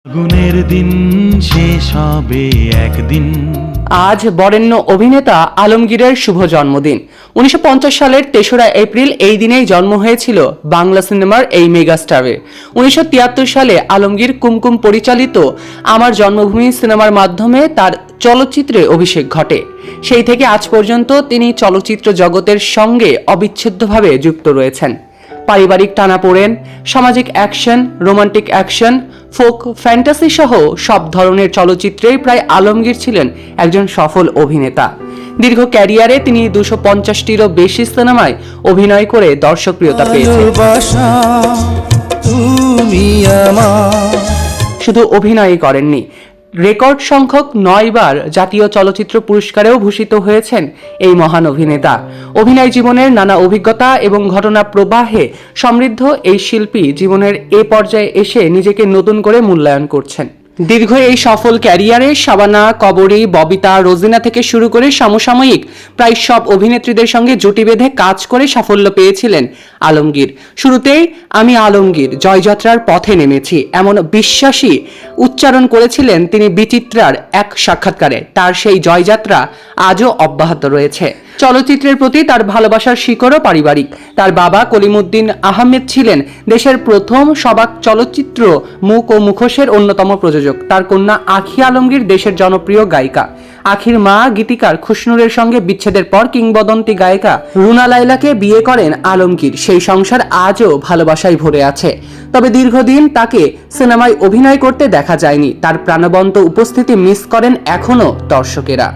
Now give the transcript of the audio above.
গুণের দিন শেষ হবে একদিন। আজ বরেণ্য অভিনেতা আলমগীরের শুভ জন্মদিন। 1950 সালের 3রা এপ্রিল এই দিনেই জন্ম হয়েছিল বাংলা সিনেমার এই মেগাস্টারের। 1973 সালে আলমগীর কুমকুম পরিচালিত আমার জন্মভূমি সিনেমার মাধ্যমে তার চলচ্চিত্রে অভিষেক ঘটে। সেই থেকে আজ পর্যন্ত তিনি চলচ্চিত্র জগতের সঙ্গে অবিচ্ছেদ্যভাবে যুক্ত রয়েছেন। পারিবারিক টানাপোড়েন, সামাজিক action, romantic action, folk, fantasy সহ সব ধরনের চলচ্চিত্রেই প্রায় আলমগীর ছিলেন একজন সফল অভিনেতা। দীর্ঘ ক্যারিয়ারে তিনি 250টিরও বেশি সিনেমায় অভিনয় করে দর্শকপ্রিয়তা পেয়েছেন। শুধু অভিনয়ই করেননি, রেকর্ড সংখ্যক 9 বার জাতীয় চলচ্চিত্র পুরস্কারেও ভূষিত হয়েছেন এই মহান অভিনেতা। অভিনয় জীবনের নানা অভিজ্ঞতা এবং ঘটনা প্রবাহে সমৃদ্ধ এই শিল্পী জীবনের এ পর্যায়ে এসে নিজেকে নতুন করে মূল্যায়ন করছেন। দীর্ঘ এই সফল ক্যারিয়ারে শাবানা, কবরী, ববিতা, রোজিনা থেকে শুরু করে সমসাময়িক প্রায় সব অভিনেত্রীদের সঙ্গে জুটি বেঁধে কাজ করে সাফল্য পেয়েছিলেন আলমগীর। শুরুতেই আমি আলমগীর জয়যাত্রার পথে নেমেছি এমন বিশ্বাসী উচ্চারণ করেছিলেন তিনি বিচিত্রার এক সাক্ষাৎকারে। তার সেই জয়যাত্রা আজও অব্যাহত রয়েছে। চলচ্চিত্রের প্রতি তার ভালোবাসার শিকড়ও পারিবারিক। তার বাবা কলিমুদ্দিন আহমেদ ছিলেন দেশের প্রথম সবাক চলচ্চিত্র মুখ ও মুখোশের অন্যতম প্রযোজক। তার কন্যা আঁখি আলমগীর দেশের জনপ্রিয় গায়িকা। আঁখির মা গীতিকার খুশনুরের সঙ্গে বিচ্ছেদের পর কিংবদন্তি গায়িকা রুনা লায়লাকে বিয়ে করেন আলমগীর। সেই সংসার আজও ভালোবাসায় ভরে আছে। তবে দীর্ঘদিন তাকে সিনেমায় অভিনয় করতে দেখা যায়নি। তার প্রাণবন্ত উপস্থিতি মিস করেন এখনো দর্শকেরা।